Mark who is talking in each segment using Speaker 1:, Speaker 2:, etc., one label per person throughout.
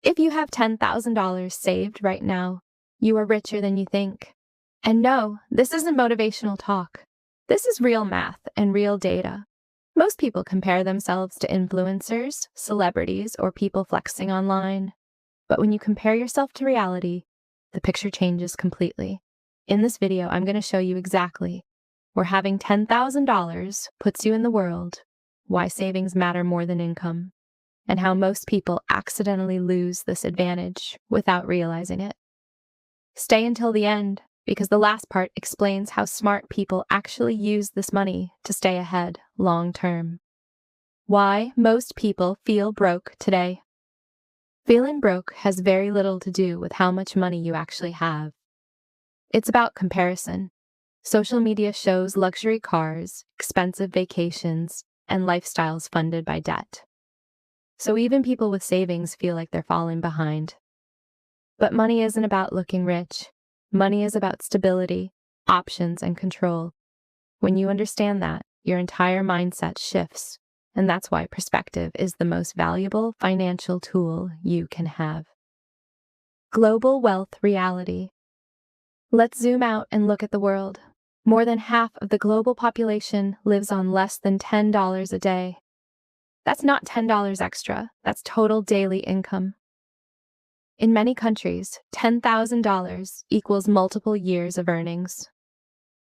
Speaker 1: If you have $10,000 saved right now, you are richer than you think. And no, this isn't motivational talk. This is real math and real data. Most people compare themselves to influencers, celebrities, or people flexing online. But when you compare yourself to reality, the picture changes completely. In this video, I'm going to show you exactly where having $10,000 puts you in the world, why savings matter more than income, and how most people accidentally lose this advantage without realizing it. Stay until the end, because the last part explains how smart people actually use this money to stay ahead long term. Why most people feel broke today. Feeling broke has very little to do with how much money you actually have. It's about comparison. Social media shows luxury cars, expensive vacations, and lifestyles funded by debt. So even people with savings feel like they're falling behind. But money isn't about looking rich. Money is about stability, options, and control. When you understand that, your entire mindset shifts, and that's why perspective is the most valuable financial tool you can have. Global wealth reality. Let's zoom out and look at the world. More than half of the global population lives on less than $10 a day. That's not $10 extra, that's total daily income. In many countries, $10,000 equals multiple years of earnings.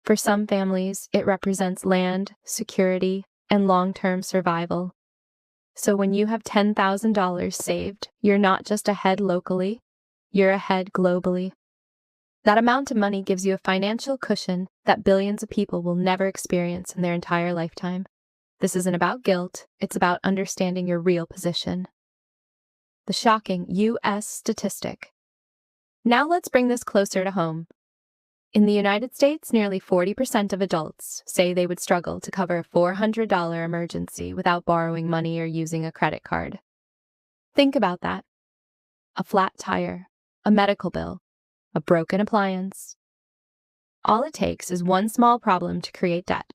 Speaker 1: For some families, it represents land, security, and long-term survival. So when you have $10,000 saved, you're not just ahead locally, you're ahead globally. That amount of money gives you a financial cushion that billions of people will never experience in their entire lifetime. This isn't about guilt, it's about understanding your real position. The shocking U.S. statistic. Now let's bring this closer to home. In the United States, nearly 40% of adults say they would struggle to cover a $400 emergency without borrowing money or using a credit card. Think about that. A flat tire, a medical bill, a broken appliance. All it takes is one small problem to create debt.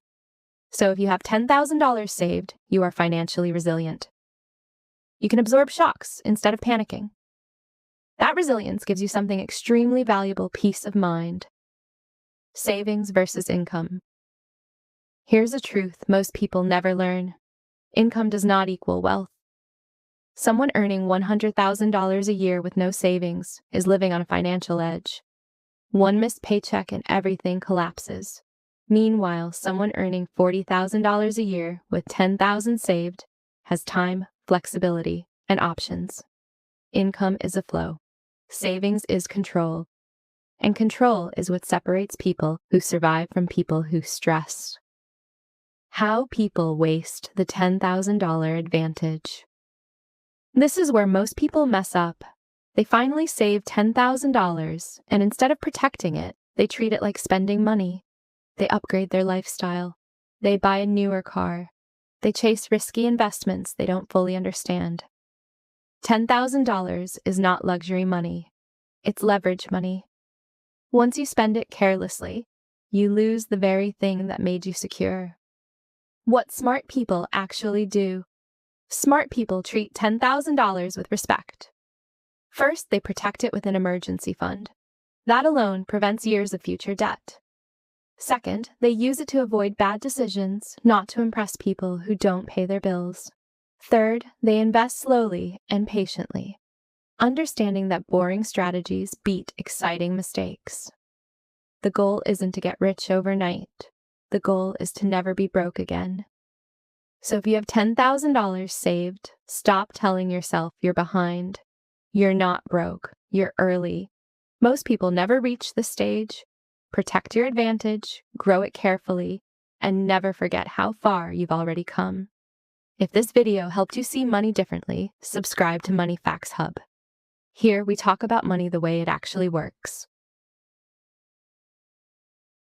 Speaker 1: So if you have $10,000 saved, you are financially resilient. You can absorb shocks instead of panicking. That resilience gives you something extremely valuable: peace of mind. Savings versus income. Here's a truth most people never learn. Income does not equal wealth. Someone earning $100,000 a year with no savings is living on a financial edge. One missed paycheck and everything collapses. Meanwhile, someone earning $40,000 a year with $10,000 saved has time, flexibility, and options. Income is a flow. Savings is control. And control is what separates people who survive from people who stress. How people waste the $10,000 advantage. This is where most people mess up. They finally save $10,000, and instead of protecting it, they treat it like spending money. They upgrade their lifestyle. They buy a newer car. They chase risky investments they don't fully understand. $10,000 is not luxury money. It's leverage money. Once you spend it carelessly, you lose the very thing that made you secure. What smart people actually do. Smart people treat $10,000 with respect. First, they protect it with an emergency fund. That alone prevents years of future debt. Second, they use it to avoid bad decisions, not to impress people who don't pay their bills. Third, they invest slowly and patiently, understanding that boring strategies beat exciting mistakes. The goal isn't to get rich overnight. The goal is to never be broke again. So if you have $10,000 saved, stop telling yourself you're behind. You're not broke. You're early. Most people never reach this stage. Protect your advantage, grow it carefully, and never forget how far you've already come. If this video helped you see money differently, subscribe to Money Facts Hub. Here we talk about money the way it actually works.